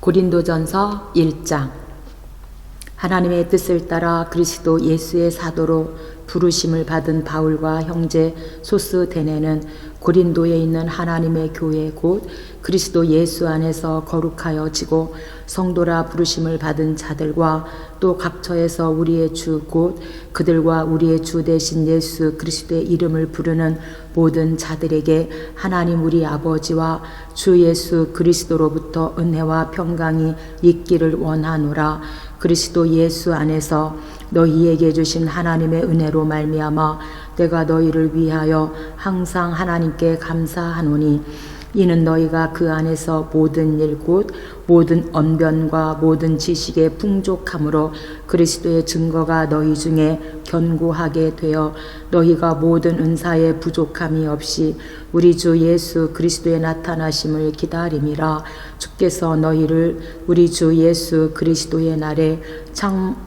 고린도전서 1장. 하나님의 뜻을 따라 그리스도 예수의 사도로 부르심을 받은 바울과 형제 소스데네는 고린도에 있는 하나님의 교회 곧 그리스도 예수 안에서 거룩하여지고 성도라 부르심을 받은 자들과 또 각처에서 우리의 주 곧 그들과 우리의 주 되신 예수 그리스도의 이름을 부르는 모든 자들에게 하나님 우리 아버지와 주 예수 그리스도로부터 은혜와 평강이 있기를 원하노라. 그리스도 예수 안에서 너희에게 주신 하나님의 은혜로 말미암아 내가 너희를 위하여 항상 하나님께 감사하노니 이는 너희가 그 안에서 모든 일 곧 모든 언변과 모든 지식의 풍족함으로 그리스도의 증거가 너희 중에 견고하게 되어 너희가 모든 은사에 부족함이 없이 우리 주 예수 그리스도의 나타나심을 기다림이라. 주께서 너희를 우리 주 예수 그리스도의 날에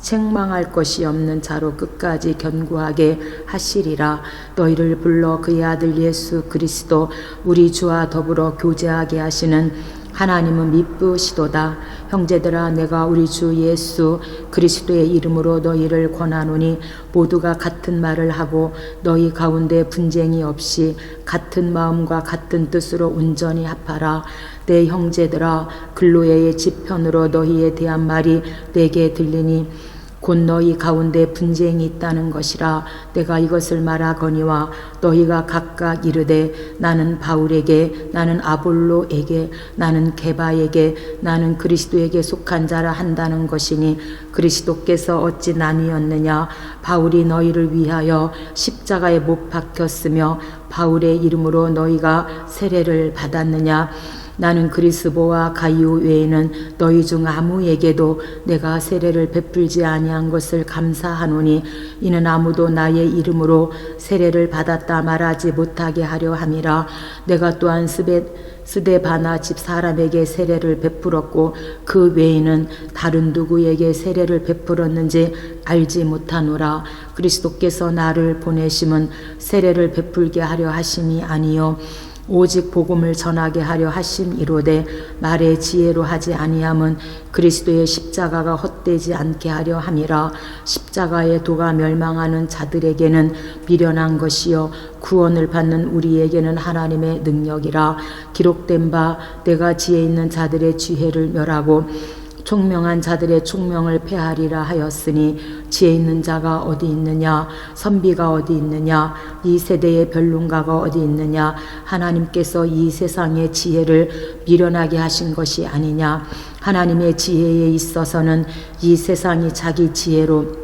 책망할 것이 없는 자로 끝까지 견고하게 하시리라. 너희를 불러 그의 아들 예수 그리스도 우리 주와 더불어 교제하게 하시는 하나님은 미쁘시도다. 형제들아, 내가 우리 주 예수 그리스도의 이름으로 너희를 권하노니 모두가 같은 말을 하고 너희 가운데 분쟁이 없이 같은 마음과 같은 뜻으로 온전히 합하라. 내 형제들아, 글로에의 지편으로 너희에 대한 말이 내게 들리니 곧 너희 가운데 분쟁이 있다는 것이라. 내가 이것을 말하거니와 너희가 각각 이르되 나는 바울에게, 나는 아볼로에게, 나는 게바에게, 나는 그리스도에게 속한 자라 한다는 것이니 그리스도께서 어찌 나뉘었느냐? 바울이 너희를 위하여 십자가에 못 박혔으며 바울의 이름으로 너희가 세례를 받았느냐? 나는 그리스보와 가이오 외에는 너희 중 아무에게도 내가 세례를 베풀지 아니한 것을 감사하노니 이는 아무도 나의 이름으로 세례를 받았다 말하지 못하게 하려 함이라. 내가 또한 스데바나 집 사람에게 세례를 베풀었고 그 외에는 다른 누구에게 세례를 베풀었는지 알지 못하노라. 그리스도께서 나를 보내심은 세례를 베풀게 하려 하심이 아니요 오직 복음을 전하게 하려 하심이로되 말의 지혜로 하지 아니함은 그리스도의 십자가가 헛되지 않게 하려 함이라. 십자가의 도가 멸망하는 자들에게는 미련한 것이요 구원을 받는 우리에게는 하나님의 능력이라. 기록된 바 내가 지혜 있는 자들의 지혜를 멸하고 총명한 자들의 총명을 폐하리라 하였으니 지혜 있는 자가 어디 있느냐? 선비가 어디 있느냐? 이 세대의 변론가가 어디 있느냐? 하나님께서 이 세상의 지혜를 미련하게 하신 것이 아니냐? 하나님의 지혜에 있어서는 이 세상이 자기 지혜로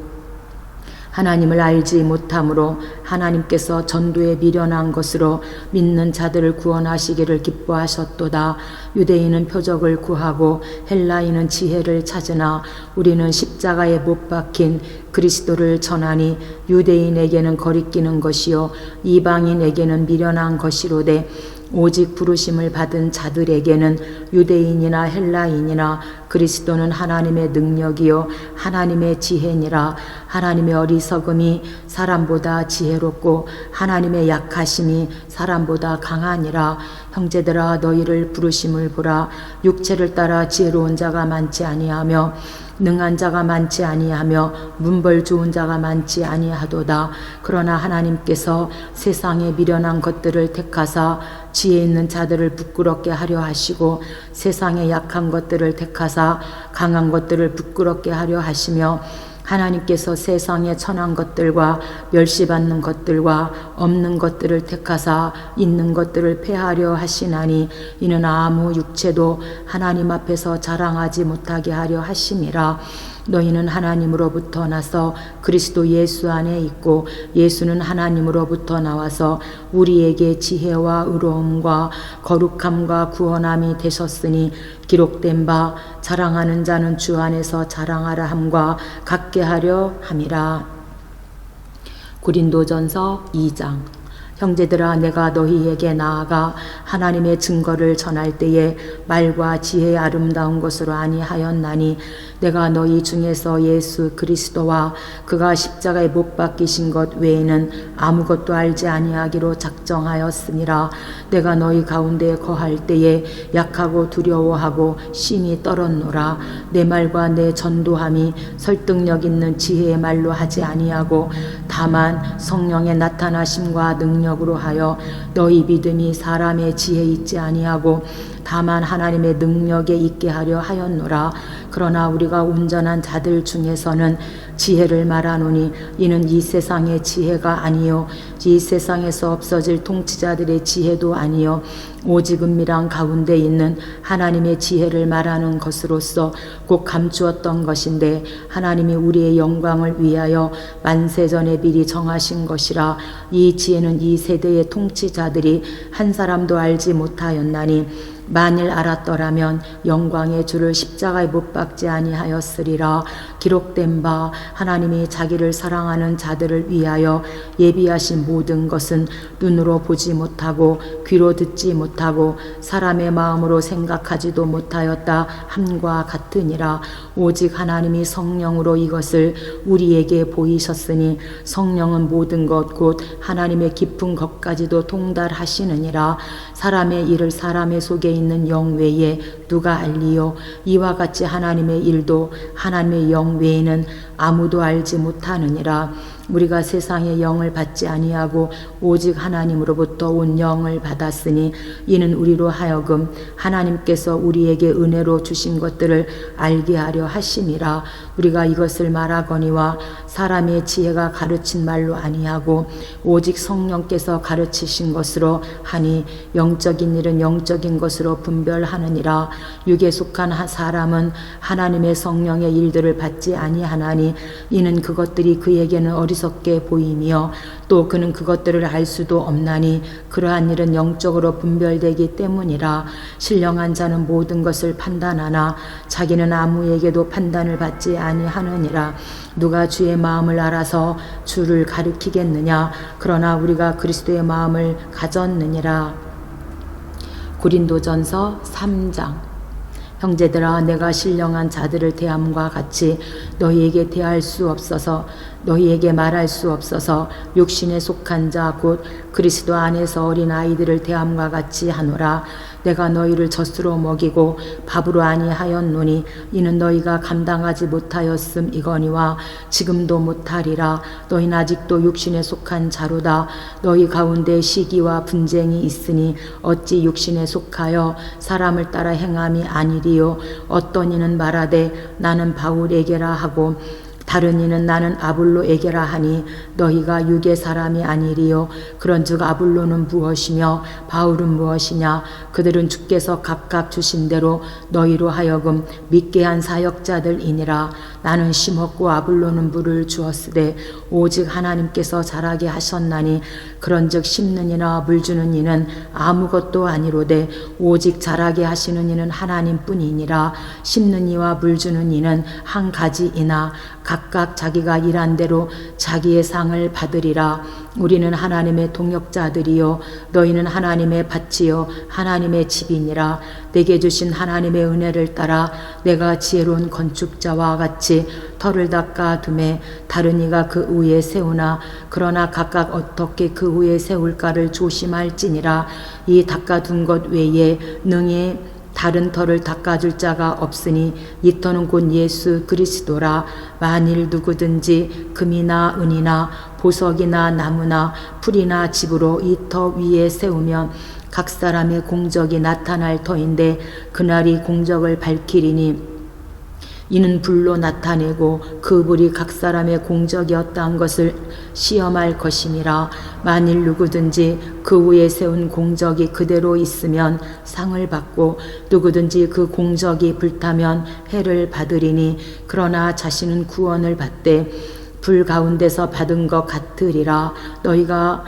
하나님을 알지 못함으로 하나님께서 전도에 미련한 것으로 믿는 자들을 구원하시기를 기뻐하셨도다. 유대인은 표적을 구하고 헬라인은 지혜를 찾으나 우리는 십자가에 못 박힌 그리스도를 전하니 유대인에게는 거리끼는 것이요 이방인에게는 미련한 것이로되 오직 부르심을 받은 자들에게는 유대인이나 헬라인이나 그리스도는 하나님의 능력이요 하나님의 지혜니라. 하나님의 어리석음이 사람보다 지혜롭고 하나님의 약하심이 사람보다 강하니라. 형제들아, 너희를 부르심을 보라. 육체를 따라 지혜로운 자가 많지 아니하며 능한 자가 많지 아니하며 문벌 좋은 자가 많지 아니하도다. 그러나 하나님께서 세상에 미련한 것들을 택하사 지혜 있는 자들을 부끄럽게 하려 하시고 세상에 약한 것들을 택하사 강한 것들을 부끄럽게 하려 하시며 하나님께서 세상에 천한 것들과 멸시받는 것들과 없는 것들을 택하사 있는 것들을 폐하려 하시나니 이는 아무 육체도 하나님 앞에서 자랑하지 못하게 하려 하심이라. 너희는 하나님으로부터 나서 그리스도 예수 안에 있고 예수는 하나님으로부터 나와서 우리에게 지혜와 의로움과 거룩함과 구원함이 되셨으니 기록된 바 자랑하는 자는 주 안에서 자랑하라 함과 같게 하려 함이라. 고린도전서 2장. 형제들아, 내가 너희에게 나아가 하나님의 증거를 전할 때에 말과 지혜의 아름다운 것으로 아니하였나니 내가 너희 중에서 예수 그리스도와 그가 십자가에 못 박히신 것 외에는 아무것도 알지 아니하기로 작정하였음이라. 내가 너희 가운데 거할 때에 약하고 두려워하고 심히 떨었노라. 내 말과 내 전도함이 설득력 있는 지혜의 말로 하지 아니하고 다만 성령의 나타나심과 능력으로 하여 너희 믿음이 사람의 지혜에 있지 아니하고 다만 하나님의 능력에 있게 하려 하였노라. 그러나 우리가 온전한 자들 중에서는 지혜를 말하노니 이는 이 세상의 지혜가 아니요 이 세상에서 없어질 통치자들의 지혜도 아니요 오직 은밀한 가운데 있는 하나님의 지혜를 말하는 것으로서 곧 감추었던 것인데 하나님이 우리의 영광을 위하여 만세전에 미리 정하신 것이라. 이 지혜는 이 세대의 통치자들이 한 사람도 알지 못하였나니 만일 알았더라면 영광의 주를 십자가에 못 박지 아니하였으리라. 기록된 바 하나님이 자기를 사랑하는 자들을 위하여 예비하신 모든 것은 눈으로 보지 못하고 귀로 듣지 못하고 사람의 마음으로 생각하지도 못하였다 함과 같으니라. 오직 하나님이 성령으로 이것을 우리에게 보이셨으니 성령은 모든 것 곧 하나님의 깊은 것까지도 통달하시느니라. 사람의 일을 사람의 속에 있는 영 외에 누가 알리요? 이와 같이 하나님의 일도 하나님의 영 외에는 아무도 알지 못하느니라. 우리가 세상의 영을 받지 아니하고 오직 하나님으로부터 온 영을 받았으니 이는 우리로 하여금 하나님께서 우리에게 은혜로 주신 것들을 알게 하려 하심이라. 우리가 이것을 말하거니와 사람의 지혜가 가르친 말로 아니하고 오직 성령께서 가르치신 것으로 하니 영적인 일은 영적인 것으로 분별하느니라. 육에 속한 사람은 하나님의 성령의 일들을 받지 아니하나니 이는 그것들이 그에게는 어리석게 보이며 또 그는 그것들을 알 수도 없나니 그러한 일은 영적으로 분별되기 때문이라. 신령한 자는 모든 것을 판단하나 자기는 아무에게도 판단을 받지 아니하느니라. 누가 주의 마음을 알아서 주를 가리키겠느냐? 그러나 우리가 그리스도의 마음을 가졌느니라. 고린도전서 3장. 형제들아, 내가 신령한 자들을 대함과 같이 너희에게 대할 수 없어서 너희에게 말할 수 없어서 육신에 속한 자 곧 그리스도 안에서 어린 아이들을 대함과 같이 하노라. 내가 너희를 젖으로 먹이고 밥으로 아니하였노니 이는 너희가 감당하지 못하였음이거니와 지금도 못하리라. 너희는 아직도 육신에 속한 자로다. 너희 가운데 시기와 분쟁이 있으니 어찌 육신에 속하여 사람을 따라 행함이 아니리요? 어떤 이는 말하되 나는 바울에게라 하고 다른 이는 나는 아볼로에게라 하니 너희가 육의 사람이 아니리요. 그런즉 아볼로는 무엇이며 바울은 무엇이냐? 그들은 주께서 각각 주신 대로 너희로 하여금 믿게 한 사역자들이니라. 나는 심었고 아볼로는 물을 주었으되 오직 하나님께서 자라게 하셨나니 그런즉 심는 이나 물 주는 이는 아무것도 아니로되 오직 자라게 하시는 이는 하나님뿐이니라. 심는 이와 물 주는 이는 한 가지이나 각각 자기가 일한 대로 자기의 상을 받으리라. 우리는 하나님의 동역자들이요 너희는 하나님의 밭이요 하나님의 집이니라. 내게 주신 하나님의 은혜를 따라 내가 지혜로운 건축자와 같이 터를 닦아 두매 다른 이가 그 위에 세우나 그러나 각각 어떻게 그 위에 세울까를 조심할지니라. 이 닦아둔 것 외에 능히 다른 터를 닦아줄 자가 없으니 이 터는 곧 예수 그리스도라. 만일 누구든지 금이나 은이나 보석이나 나무나 풀이나 집으로 이 터 위에 세우면 각 사람의 공적이 나타날 터인데 그날이 공적을 밝히리니 이는 불로 나타내고 그 불이 각 사람의 공적이었다는 것을 시험할 것임이라. 만일 누구든지 그 위에 세운 공적이 그대로 있으면 상을 받고 누구든지 그 공적이 불타면 해를 받으리니 그러나 자신은 구원을 받되 불 가운데서 받은 것 같으리라. 너희가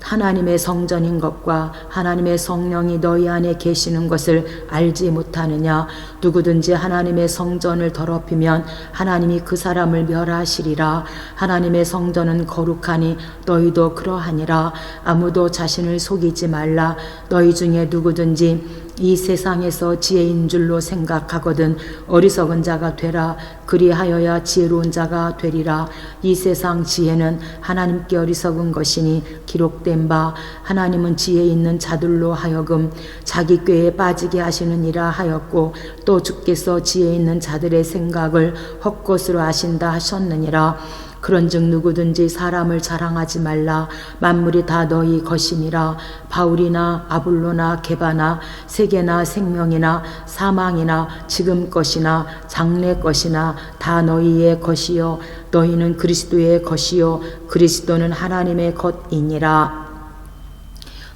하나님의 성전인 것과 하나님의 성령이 너희 안에 계시는 것을 알지 못하느냐? 누구든지 하나님의 성전을 더럽히면 하나님이 그 사람을 멸하시리라. 하나님의 성전은 거룩하니 너희도 그러하니라. 아무도 자신을 속이지 말라. 너희 중에 누구든지 이 세상에서 지혜인 줄로 생각하거든 어리석은 자가 되라. 그리하여야 지혜로운 자가 되리라. 이 세상 지혜는 하나님께 어리석은 것이니 기록된 바 하나님은 지혜 있는 자들로 하여금 자기 꾀에 빠지게 하시느니라 하였고 또 주께서 지혜 있는 자들의 생각을 헛것으로 하신다 하셨느니라. 그런즉 누구든지 사람을 자랑하지 말라. 만물이 다 너희 것이니라. 바울이나 아볼로나 게바나 세계나 생명이나 사망이나 지금 것이나 장래 것이나 다 너희의 것이요 너희는 그리스도의 것이요 그리스도는 하나님의 것이니라.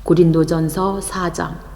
고린도전서 4장.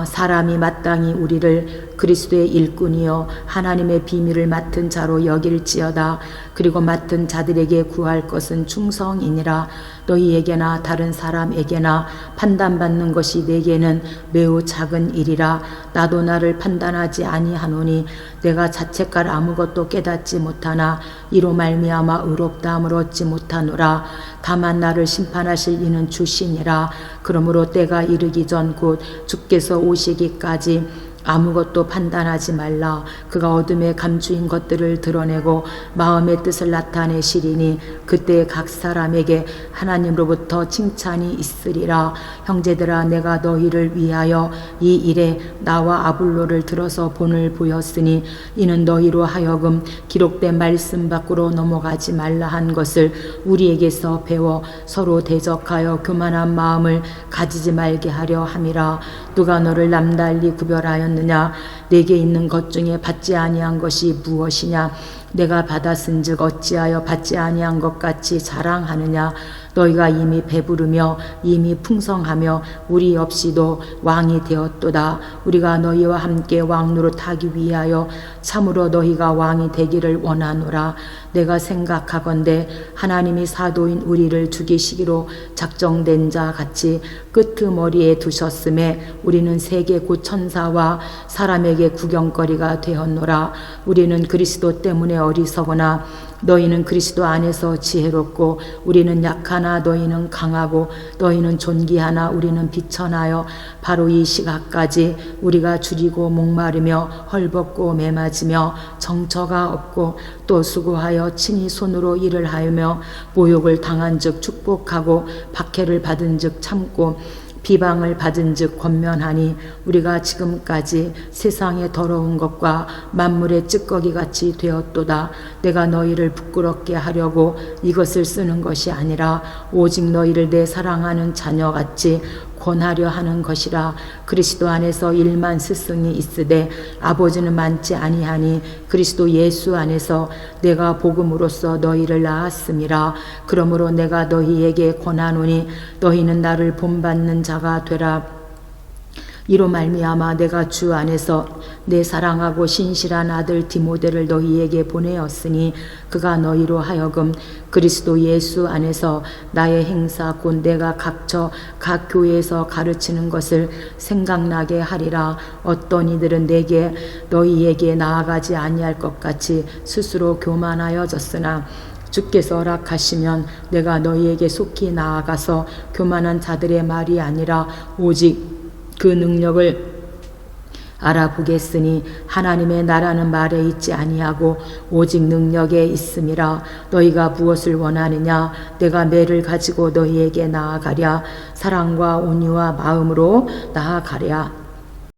사람이 마땅히 우리를 그리스도의 일꾼이요 하나님의 비밀을 맡은 자로 여길지어다. 그리고 맡은 자들에게 구할 것은 충성이니라. 너희에게나 다른 사람에게나 판단받는 것이 내게는 매우 작은 일이라. 나도 나를 판단하지 아니하노니 내가 자책할 아무것도 깨닫지 못하나 이로 말미암아 의롭다함을 얻지 못하노라. 다만 나를 심판하실 이는 주시니라. 그러므로 때가 이르기 전 곧 주께서 오시기까지 아무것도 판단하지 말라. 그가 어둠에 감추인 것들을 드러내고 마음의 뜻을 나타내시리니 그때 각 사람에게 하나님으로부터 칭찬이 있으리라. 형제들아, 내가 너희를 위하여 이 일에 나와 아볼로를 들어서 본을 보였으니 이는 너희로 하여금 기록된 말씀 밖으로 넘어가지 말라 한 것을 우리에게서 배워 서로 대적하여 교만한 마음을 가지지 말게 하려 함이라. 누가 너를 남달리 구별하였느냐? 내게 있는 것 중에 받지 아니한 것이 무엇이냐? 내가 받았은즉 어찌하여 받지 아니한 것 같이 자랑하느냐? 너희가 이미 배부르며 이미 풍성하며 우리 없이도 왕이 되었도다. 우리가 너희와 함께 왕노릇하기 위하여 참으로 너희가 왕이 되기를 원하노라. 내가 생각하건대 하나님이 사도인 우리를 죽이시기로 작정된 자 같이 끄트머리에 두셨음에 우리는 세계 곧 천사와 사람에게 구경거리가 되었노라. 우리는 그리스도 때문에 어리석으나 너희는 그리스도 안에서 지혜롭고 우리는 약하나 너희는 강하고 너희는 존귀하나 우리는 비천하여 바로 이 시각까지 우리가 줄이고 목마르며 헐벗고 매맞으며 정처가 없고 또 수고하여 친히 손으로 일을 하며 모욕을 당한즉 축복하고 박해를 받은즉 참고 비방을 받은즉 권면하니 우리가 지금까지 세상의 더러운 것과 만물의 찌꺼기같이 되었도다. 내가 너희를 부끄럽게 하려고 이것을 쓰는 것이 아니라 오직 너희를 내 사랑하는 자녀같이 권하려 하는 것이라. 그리스도 안에서 일만 스승이 있으되 아버지는 많지 아니하니 그리스도 예수 안에서 내가 복음으로써 너희를 낳았음이라. 그러므로 내가 너희에게 권하노니 너희는 나를 본받는 자가 되라. 이로 말미암아 내가 주 안에서 내 사랑하고 신실한 아들 디모데를 너희에게 보내었으니 그가 너희로 하여금 그리스도 예수 안에서 나의 행사 곧 내가 각처 각 교회에서 가르치는 것을 생각나게 하리라. 어떤 이들은 내게 너희에게 나아가지 아니할 것 같이 스스로 교만하여졌으나 주께서 허락하시면 내가 너희에게 속히 나아가서 교만한 자들의 말이 아니라 오직 그 능력을 알아보겠으니 하나님의 나라는 말에 있지 아니하고 오직 능력에 있음이라. 너희가 무엇을 원하느냐? 내가 매를 가지고 너희에게 나아가랴. 사랑과 온유와 마음으로 나아가랴.